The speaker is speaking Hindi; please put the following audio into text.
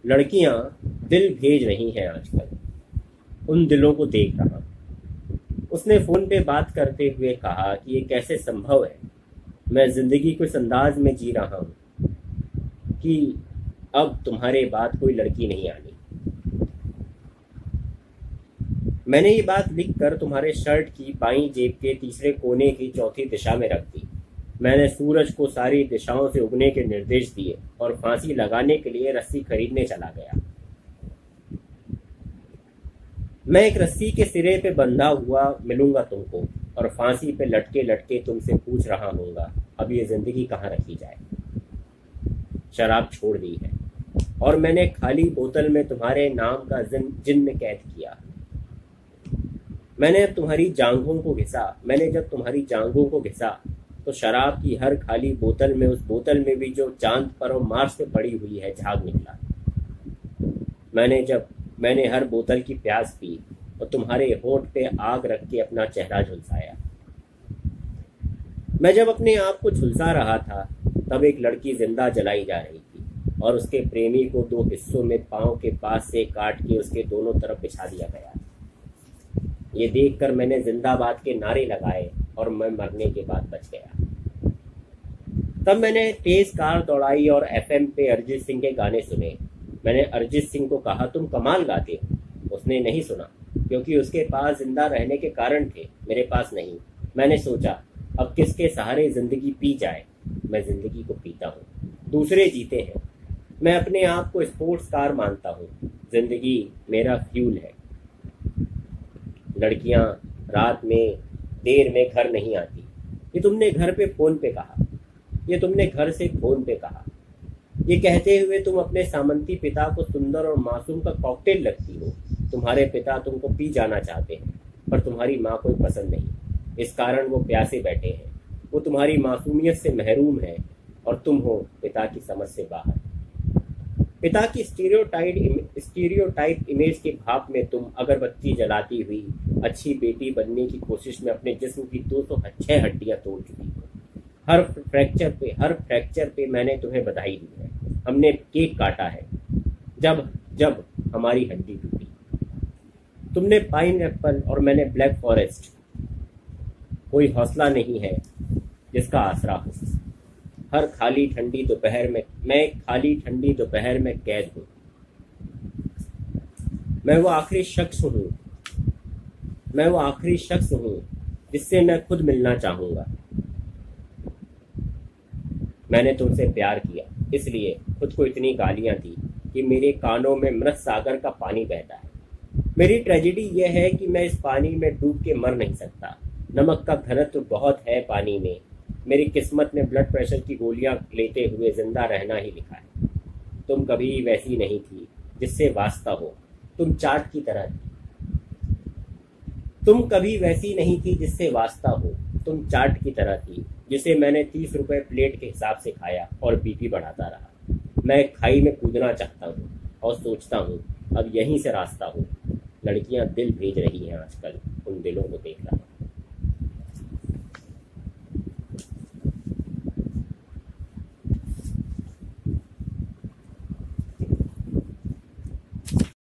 लड़कियां दिल भेज रही हैं आजकल, उन दिलों को देख रहा हूं। उसने फोन पे बात करते हुए कहा कि ये कैसे संभव है। मैं जिंदगी को इस अंदाज में जी रहा हूं कि अब तुम्हारे बाद कोई लड़की नहीं आनी। मैंने ये बात लिखकर तुम्हारे शर्ट की बाईं जेब के तीसरे कोने की चौथी दिशा में रख दी। मैंने सूरज को सारी दिशाओं से उगने के निर्देश दिए और फांसी लगाने के लिए रस्सी खरीदने चला गया। मैं एक रस्सी के सिरे पे बंधा हुआ मिलूंगा तुमको और फांसी पे लटके लटके तुमसे पूछ रहा हूँगा अब ये जिंदगी कहाँ रखी जाए। शराब छोड़ दी है और मैंने खाली बोतल में तुम्हारे नाम का जिन्न कैद किया। मैंने जब तुम्हारी जांघों को घिसा तो शराब की हर खाली बोतल में उस बोतल में भी जो चांद पर और मार्स पे पड़ी हुई है झाग निकला। मैंने हर बोतल की प्यास पी और तुम्हारे होंठ पे आग रख के अपना चेहरा झुलसाया। मैं जब अपने आप को झुलसा रहा था तब एक लड़की जिंदा जलाई जा रही थी और उसके प्रेमी को दो हिस्सों में पांव के पास से काट के उसके दोनों तरफ बिछा दिया गया। ये देखकर मैंने जिंदाबाद के नारे लगाए और मैं मरने के बाद बच गया। तब मैंने तेज कार दौड़ाई और एफएम पे अरिजीत सिंह के गाने सुने। मैंने अरिजीत सिंह को कहा तुम कमाल गाते हो। उसने नहीं सुना क्योंकि उसके पास जिंदा रहने के कारण थे, मेरे पास नहीं। मैंने सोचा अब किसके सहारे जिंदगी पी जाए। मैं जिंदगी को पीता हूँ, दूसरे जीते हैं। मैं अपने आप को स्पोर्ट्स कार मानता हूँ। जिंदगी मेरा फ्यूल है। लड़कियां रात में देर में घर नहीं आती। ये तुमने घर पे फोन पे कहा, ये तुमने घर से फोन पे कहा। ये कहते हुए तुम अपने सामंती पिता को सुंदर और मासूम का कॉकटेल लगती हो। तुम्हारे पिता तुमको पी जाना चाहते हैं पर तुम्हारी माँ को पसंद नहीं, इस कारण वो प्यासे बैठे हैं। वो तुम्हारी मासूमियत से महरूम है और तुम हो पिता की समझ से बाहर। पिता की स्टीरियोटाइप इमेज के भाप में तुम अगरबत्ती जलाती हुई अच्छी बेटी बनने की कोशिश में अपने जिस्म की 206 हड्डियां तोड़ चुकी हो। हर फ्रैक्चर पे मैंने तुम्हें बधाई दी है। हमने केक काटा है जब जब हमारी हड्डी टूटी। तुमने पाइन एप्पल और मैंने ब्लैक फॉरेस्ट। कोई हौसला नहीं है जिसका आसरा हो। मैं खाली ठंडी दोपहर में कैद हूँ। मैं वो आखिरी शख्स हूँ जिससे मैं खुद मिलना चाहूंगा। मैंने तुमसे प्यार किया इसलिए खुद को इतनी गालियां दी कि मेरे कानों में मृत सागर का पानी बहता है। मेरी ट्रेजेडी यह है कि मैं इस पानी में डूब के मर नहीं सकता। नमक का घनत्व बहुत है पानी में। मेरी किस्मत में ब्लड प्रेशर की गोलियां लेते हुए जिंदा रहना ही लिखा है। तुम कभी वैसी नहीं थी जिससे वास्ता हो। तुम चाट की तरह थी। तुम कभी वैसी नहीं थी जिससे वास्ता हो। तुम चाट की तरह थी जिसे मैंने 30 रुपए प्लेट के हिसाब से खाया और बीपी बढ़ाता रहा। मैं खाई में कूदना चाहता हूँ और सोचता हूँ अब यहीं से रास्ता हो। लड़कियां दिल भेज रही हैं आजकल, उन दिलों को देख रहा हूँ।